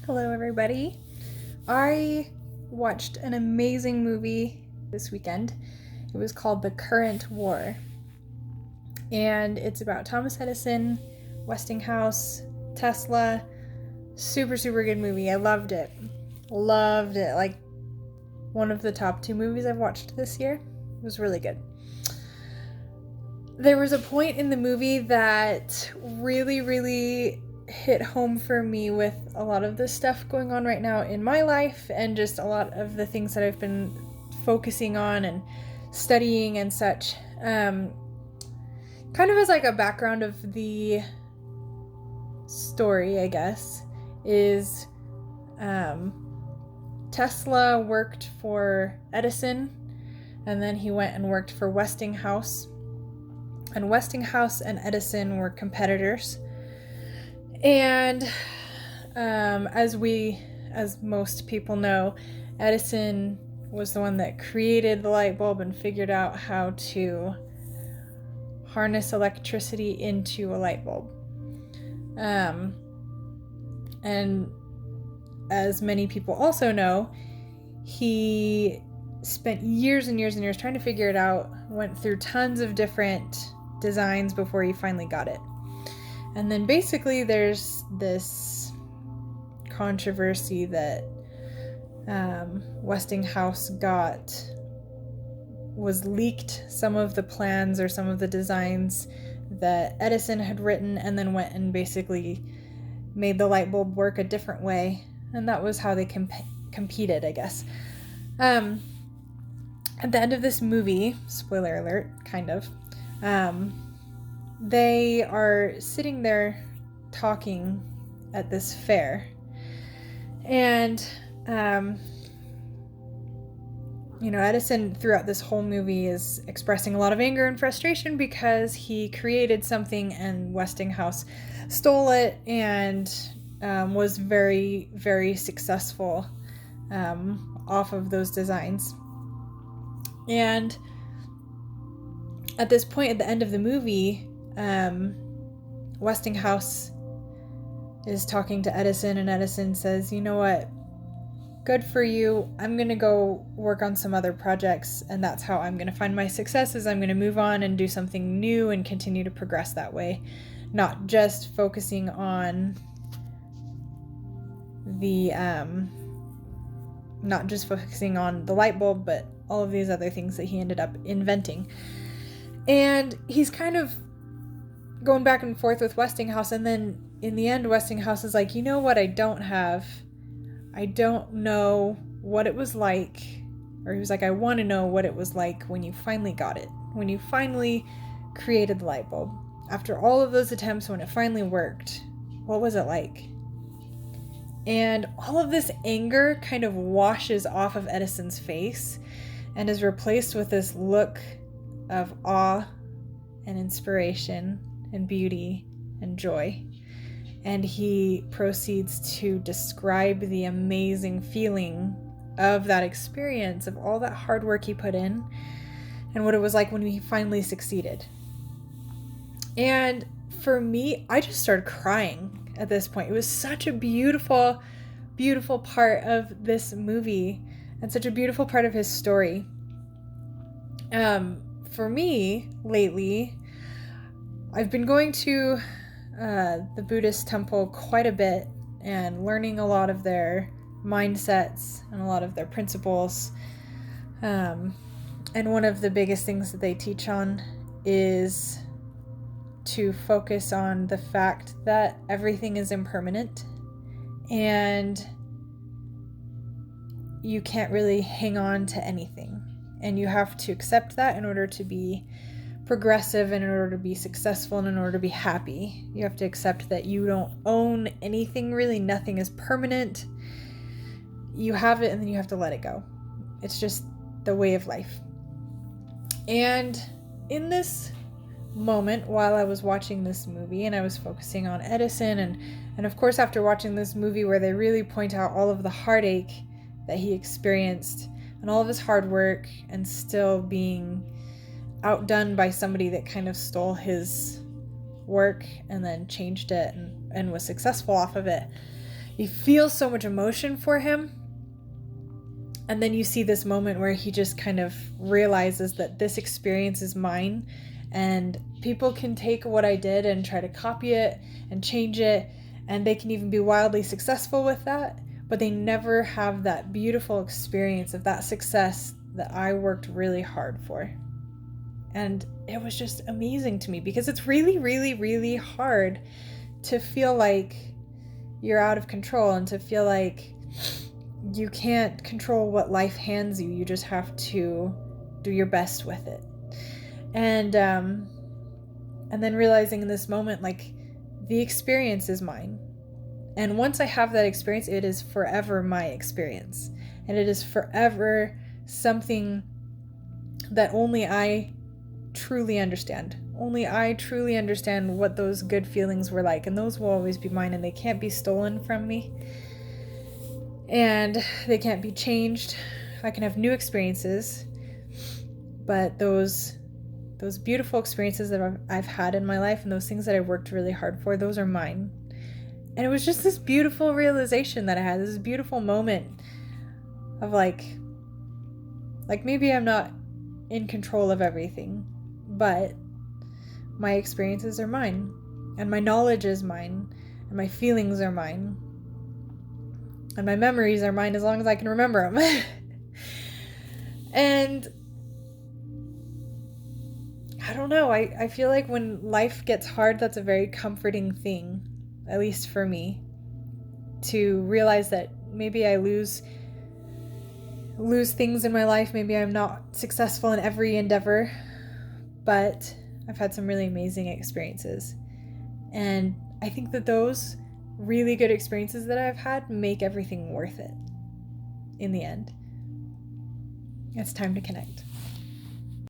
Hello, everybody. I watched an amazing movie this weekend. It was called The Current War, and it's about Thomas Edison, Westinghouse, Tesla. Super, super good movie. I loved it. Loved it. Like one of the top 2 movies I've watched this year. It was really good. There was a point in the movie that really hit home for me with a lot of the stuff going on right now in my life and just a lot of the things that I've been focusing on and studying and such. Kind of as like a background of the story, I guess, is Tesla worked for Edison, and then he went and worked for Westinghouse. And Westinghouse and Edison were competitors. And as most people know, Edison was the one that created the light bulb and figured out how to harness electricity into a light bulb. And as many people also know, he spent years and years and years trying to figure it out, went through tons of different designs before he finally got it. And then basically there's this controversy that Westinghouse was leaked some of the plans or some of the designs that Edison had written, and then went and basically made the light bulb work a different way. And that was how they competed, I guess. At the end of this movie, spoiler alert, kind of, they are sitting there talking at this fair. And, Edison throughout this whole movie is expressing a lot of anger and frustration because he created something and Westinghouse stole it and was very, very successful off of those designs. And at this point at the end of the movie, Westinghouse is talking to Edison, and Edison says, "You know what? Good for you. I'm going to go work on some other projects, and that's how I'm going to find my successes. I'm going to move on and do something new and continue to progress that way, not just focusing on the light bulb, but all of these other things that he ended up inventing." And he's kind of going back and forth with Westinghouse, and then in the end Westinghouse is like, "You know what I don't have? I don't know what it was like," or he was like, "I want to know what it was like when you finally got it, when you finally created the light bulb. After all of those attempts, when it finally worked, what was it like?" And all of this anger kind of washes off of Edison's face and is replaced with this look of awe and inspiration and beauty and joy. And he proceeds to describe the amazing feeling of that experience, of all that hard work he put in, and what it was like when he finally succeeded. And for me, I just started crying at this point. It was such a beautiful, beautiful part of this movie and such a beautiful part of his story. For me, lately, I've been going to the Buddhist temple quite a bit and learning a lot of their mindsets and a lot of their principles. And one of the biggest things that they teach on is to focus on the fact that everything is impermanent and you can't really hang on to anything. And you have to accept that in order to be progressive and in order to be successful and in order to be happy. You have to accept that you don't own anything really. Nothing is permanent. You have it and then you have to let it go. It's just the way of life. And in this moment, while I was watching this movie and I was focusing on Edison and of course after watching this movie where they really point out all of the heartache that he experienced and all of his hard work and still being outdone by somebody that kind of stole his work and then changed it and was successful off of it, you feel so much emotion for him. And then you see this moment where he just kind of realizes that this experience is mine, and people can take what I did and try to copy it and change it, and they can even be wildly successful with that, but they never have that beautiful experience of that success that I worked really hard for. And it was just amazing to me, because it's really, really, really hard to feel like you're out of control and to feel like you can't control what life hands you. You just have to do your best with it. And then realizing in this moment, like, the experience is mine. And once I have that experience, it is forever my experience. And it is forever something that only I truly understand. Only I truly understand what those good feelings were like. And those will always be mine, and they can't be stolen from me. And they can't be changed. I can have new experiences, but those beautiful experiences that I've had in my life, and those things that I worked really hard for, those are mine. And it was just this beautiful realization that I had, this beautiful moment of like maybe I'm not in control of everything, but my experiences are mine, and my knowledge is mine, and my feelings are mine, and my memories are mine as long as I can remember them. And I don't know, I feel like when life gets hard, that's a very comforting thing, at least for me, to realize that maybe I lose things in my life, maybe I'm not successful in every endeavor, but I've had some really amazing experiences. And I think that those really good experiences that I've had make everything worth it in the end. It's time to connect.